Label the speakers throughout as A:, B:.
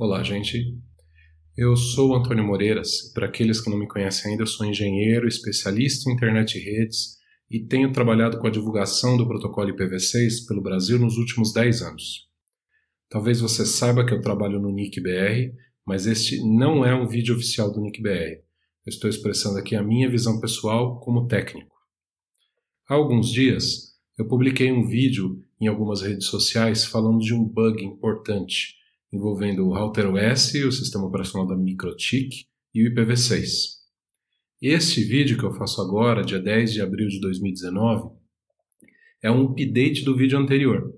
A: Olá, gente. Eu sou o Antônio Moreiras. Para aqueles que não me conhecem ainda, eu sou engenheiro, especialista em internet e redes e tenho trabalhado com a divulgação do protocolo IPv6 pelo Brasil nos últimos 10 anos. Talvez você saiba que eu trabalho no NIC-BR, mas este não é um vídeo oficial do NIC-BR. Eu estou expressando aqui a minha visão pessoal como técnico. Há alguns dias, eu publiquei um vídeo em algumas redes sociais falando de um bug importante envolvendo o RouterOS, o sistema operacional da MikroTik e o IPv6. Este vídeo que eu faço agora, dia 10 de abril de 2019, é um update do vídeo anterior.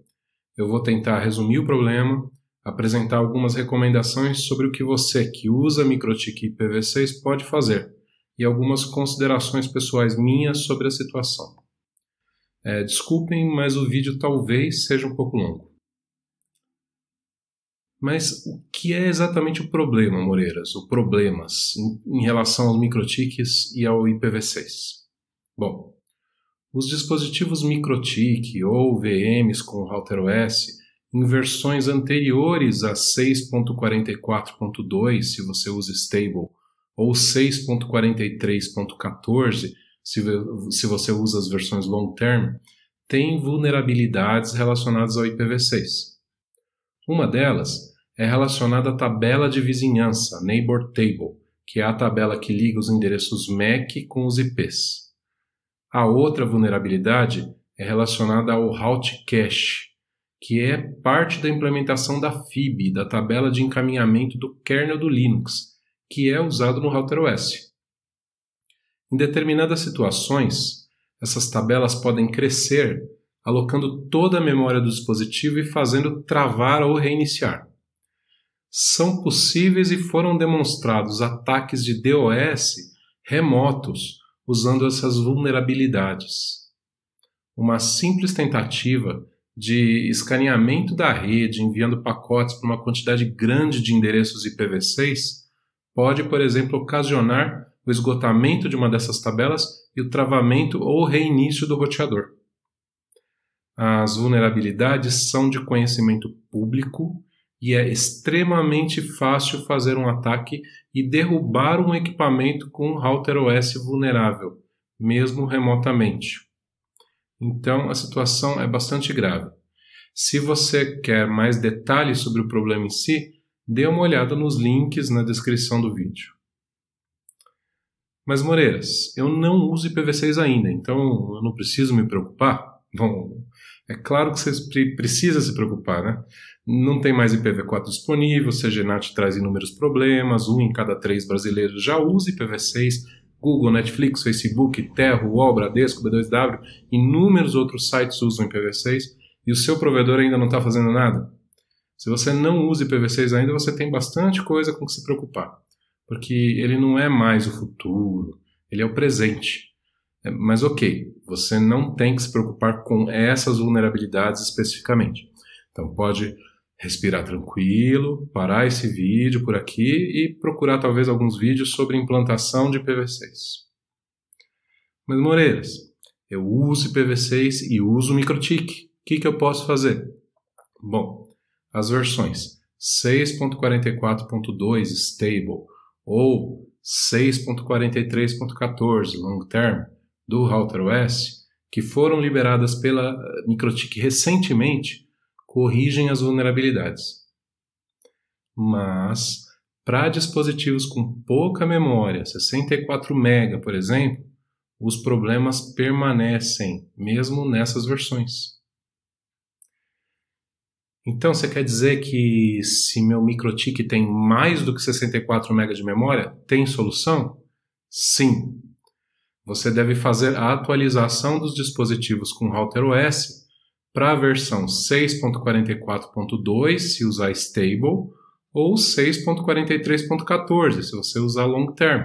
A: Eu vou tentar resumir o problema, apresentar algumas recomendações sobre o que você que usa MikroTik e IPv6 pode fazer e algumas considerações pessoais minhas sobre a situação. Desculpem, mas o vídeo talvez seja um pouco longo. Mas o que é exatamente o problema, Moreiras? Ou problemas em relação aos MikroTiks e ao IPv6? Bom, os dispositivos MikroTik ou VMs com RouterOS em versões anteriores a 6.44.2, se você usa Stable, ou 6.43.14, se você usa as versões Long Term, têm vulnerabilidades relacionadas ao IPv6. Uma delas é relacionada à tabela de vizinhança, Neighbor Table, que é a tabela que liga os endereços MAC com os IPs. A outra vulnerabilidade é relacionada ao Route Cache, que é parte da implementação da FIB, da tabela de encaminhamento do kernel do Linux, que é usado no RouterOS. Em determinadas situações, essas tabelas podem crescer, alocando toda a memória do dispositivo e fazendo travar ou reiniciar. São possíveis e foram demonstrados ataques de DOS remotos usando essas vulnerabilidades. Uma simples tentativa de escaneamento da rede enviando pacotes para uma quantidade grande de endereços IPv6 pode, por exemplo, ocasionar o esgotamento de uma dessas tabelas e o travamento ou reinício do roteador. As vulnerabilidades são de conhecimento público e é extremamente fácil fazer um ataque e derrubar um equipamento com um RouterOS vulnerável, mesmo remotamente. Então, a situação é bastante grave. Se você quer mais detalhes sobre o problema em si, dê uma olhada nos links na descrição do vídeo. Mas, Moreiras, eu não uso IPv6 ainda, então eu não preciso me preocupar? Bom, é claro que você precisa se preocupar, né? Não tem mais IPv4 disponível, CGNAT traz inúmeros problemas, 1 em cada 3 brasileiros já usa IPv6, Google, Netflix, Facebook, Terro, UOL, Bradesco, B2W, inúmeros outros sites usam IPv6 e o seu provedor ainda não está fazendo nada. Se você não usa IPv6 ainda, você tem bastante coisa com que se preocupar, porque ele não é mais o futuro, ele é o presente. Mas ok, você não tem que se preocupar com essas vulnerabilidades especificamente. Então pode respirar tranquilo, parar esse vídeo por aqui e procurar talvez alguns vídeos sobre implantação de IPv6. Mas Moreiras, eu uso IPv6 e uso MikroTik. O que eu posso fazer? Bom, as versões 6.44.2 Stable ou 6.43.14 Long Term do RouterOS, que foram liberadas pela MikroTik recentemente, corrigem as vulnerabilidades. Mas, para dispositivos com pouca memória, 64 MB, por exemplo, os problemas permanecem, mesmo nessas versões. Então, você quer dizer que se meu MikroTik tem mais do que 64 MB de memória, tem solução? Sim. Você deve fazer a atualização dos dispositivos com RouterOS para a versão 6.44.2 se usar Stable ou 6.43.14 se você usar Long Term.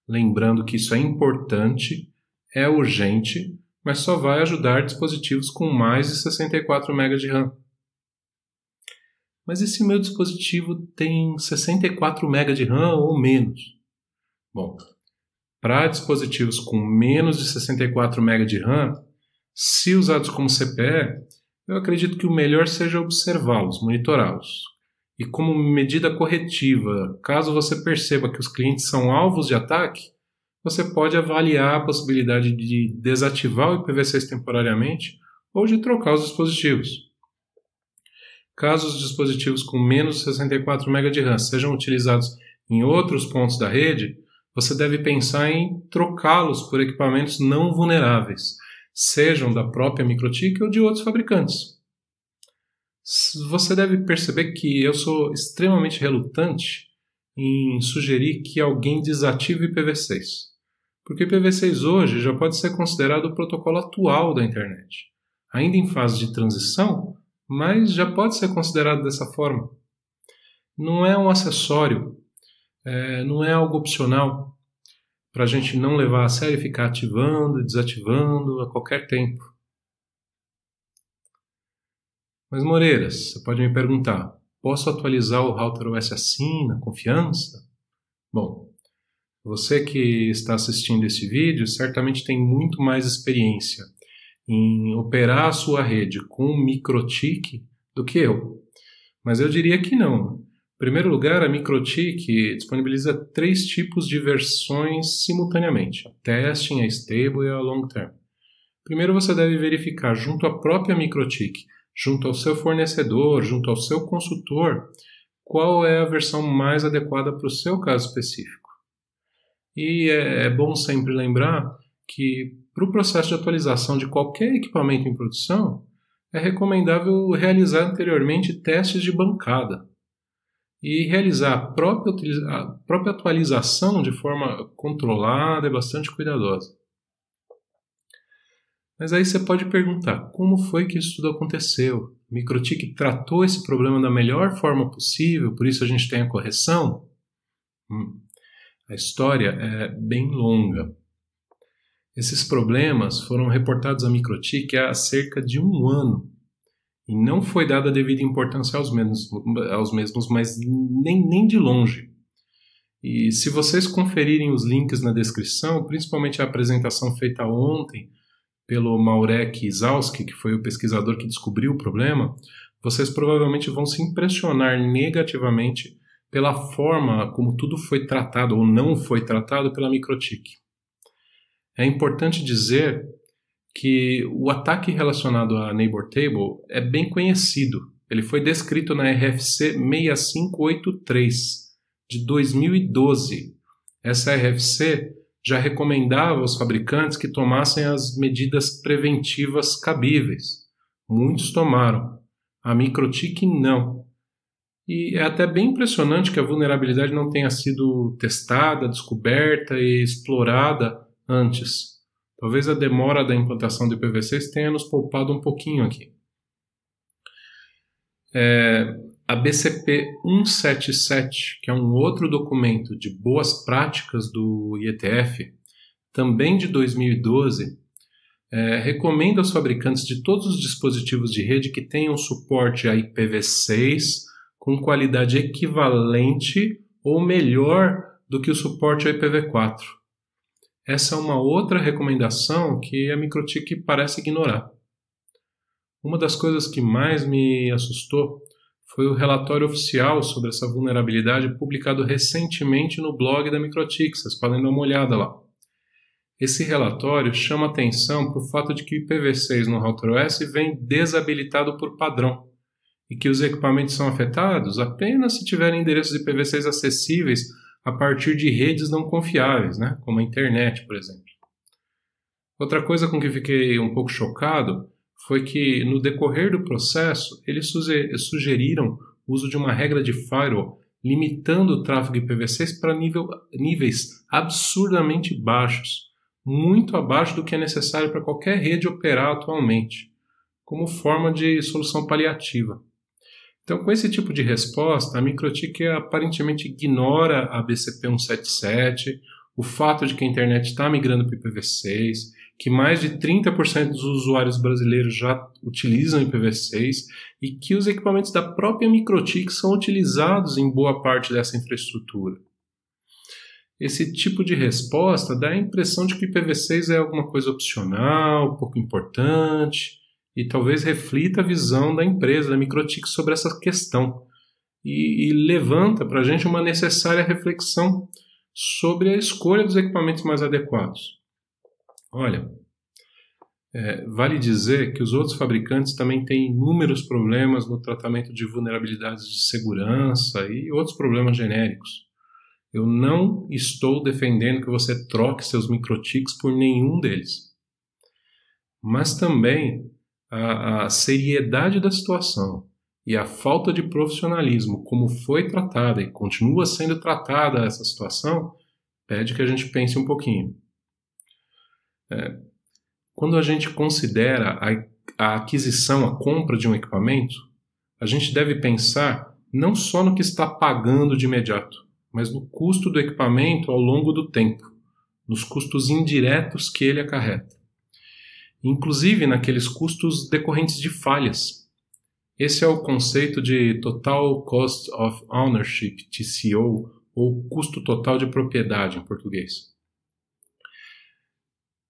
A: Lembrando que isso é importante, é urgente, mas só vai ajudar dispositivos com mais de 64 MB de RAM. Mas e se meu dispositivo tem 64 MB de RAM ou menos? Bom, para dispositivos com menos de 64 MB de RAM, se usados como CPE, eu acredito que o melhor seja observá-los, monitorá-los. E como medida corretiva, caso você perceba que os clientes são alvos de ataque, você pode avaliar a possibilidade de desativar o IPv6 temporariamente ou de trocar os dispositivos. Caso os dispositivos com menos de 64 MB de RAM sejam utilizados em outros pontos da rede, você deve pensar em trocá-los por equipamentos não vulneráveis, sejam da própria MikroTik ou de outros fabricantes. Você deve perceber que eu sou extremamente relutante em sugerir que alguém desative o IPv6, porque o IPv6 hoje já pode ser considerado o protocolo atual da internet, ainda em fase de transição, mas já pode ser considerado dessa forma. Não é um acessório, não é algo opcional para a gente não levar a sério e ficar ativando e desativando a qualquer tempo. Mas Moreiras, você pode me perguntar, posso atualizar o router OS assim, na confiança? Bom, você que está assistindo esse vídeo certamente tem muito mais experiência em operar a sua rede com MikroTik do que eu. Mas eu diria que não. Em primeiro lugar, a MikroTik disponibiliza 3 tipos de versões simultaneamente: a Testing, a Stable e a Long Term. Primeiro você deve verificar junto à própria MikroTik, junto ao seu fornecedor, junto ao seu consultor, qual é a versão mais adequada para o seu caso específico. E é bom sempre lembrar que para o processo de atualização de qualquer equipamento em produção, é recomendável realizar anteriormente testes de bancada e realizar a própria atualização de forma controlada e bastante cuidadosa. Mas aí você pode perguntar, como foi que isso tudo aconteceu? A MikroTik tratou esse problema da melhor forma possível, por isso a gente tem a correção? A história é bem longa. Esses problemas foram reportados à MikroTik há cerca de 1 ano e não foi dada a devida importância aos mesmos, mas nem de longe. E se vocês conferirem os links na descrição, principalmente a apresentação feita ontem pelo Marek Izalski, que foi o pesquisador que descobriu o problema, vocês provavelmente vão se impressionar negativamente pela forma como tudo foi tratado ou não foi tratado pela MikroTik. É importante dizer que o ataque relacionado à Neighbor Table é bem conhecido. Ele foi descrito na RFC 6583 de 2012. Essa RFC já recomendava aos fabricantes que tomassem as medidas preventivas cabíveis. Muitos tomaram. A MikroTik não. E é até bem impressionante que a vulnerabilidade não tenha sido testada, descoberta e explorada antes. Talvez a demora da implantação do IPv6 tenha nos poupado um pouquinho aqui. A BCP 177, que é um outro documento de boas práticas do IETF, também de 2012, recomenda aos fabricantes de todos os dispositivos de rede que tenham suporte a IPv6 com qualidade equivalente ou melhor do que o suporte ao IPv4. Essa é uma outra recomendação que a MikroTik parece ignorar. Uma das coisas que mais me assustou foi o relatório oficial sobre essa vulnerabilidade publicado recentemente no blog da MikroTik, vocês podem dar uma olhada lá. Esse relatório chama atenção para o fato de que o IPv6 no router OS vem desabilitado por padrão e que os equipamentos são afetados apenas se tiverem endereços IPv6 acessíveis a partir de redes não confiáveis, como a internet, por exemplo. Outra coisa com que fiquei um pouco chocado foi que, no decorrer do processo, eles sugeriram o uso de uma regra de firewall limitando o tráfego IPv6 para níveis absurdamente baixos, muito abaixo do que é necessário para qualquer rede operar atualmente, como forma de solução paliativa. Então, com esse tipo de resposta, a MikroTik aparentemente ignora a BCP 177, o fato de que a internet está migrando para o IPv6, que mais de 30% dos usuários brasileiros já utilizam IPv6 e que os equipamentos da própria MikroTik são utilizados em boa parte dessa infraestrutura. Esse tipo de resposta dá a impressão de que o IPv6 é alguma coisa opcional, pouco importante, e talvez reflita a visão da empresa, da MikroTik, sobre essa questão. e levanta para a gente uma necessária reflexão sobre a escolha dos equipamentos mais adequados. Olha, vale dizer que os outros fabricantes também têm inúmeros problemas no tratamento de vulnerabilidades de segurança e outros problemas genéricos. Eu não estou defendendo que você troque seus microtics por nenhum deles. Mas também a seriedade da situação e a falta de profissionalismo, como foi tratada e continua sendo tratada essa situação, pede que a gente pense um pouquinho. Quando a gente considera a aquisição, a compra de um equipamento, a gente deve pensar não só no que está pagando de imediato, mas no custo do equipamento ao longo do tempo, nos custos indiretos que ele acarreta, inclusive naqueles custos decorrentes de falhas. Esse é o conceito de Total Cost of Ownership, TCO, ou custo total de propriedade em português.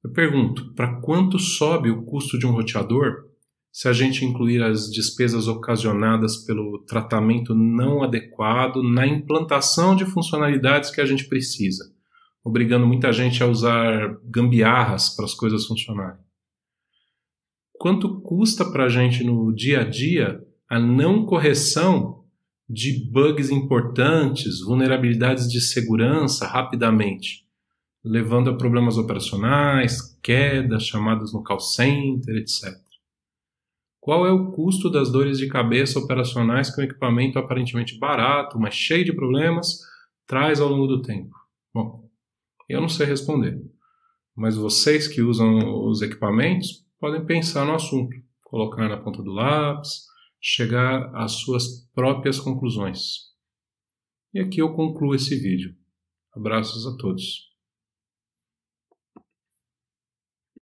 A: Eu pergunto, para quanto sobe o custo de um roteador se a gente incluir as despesas ocasionadas pelo tratamento não adequado na implantação de funcionalidades que a gente precisa, obrigando muita gente a usar gambiarras para as coisas funcionarem? Quanto custa para a gente no dia a dia a não correção de bugs importantes, vulnerabilidades de segurança rapidamente, levando a problemas operacionais, quedas, chamadas no call center, etc. Qual é o custo das dores de cabeça operacionais que um equipamento aparentemente barato, mas cheio de problemas, traz ao longo do tempo? Bom, eu não sei responder, mas vocês que usam os equipamentos podem pensar no assunto, colocar na ponta do lápis, chegar às suas próprias conclusões. E aqui eu concluo esse vídeo. Abraços a todos.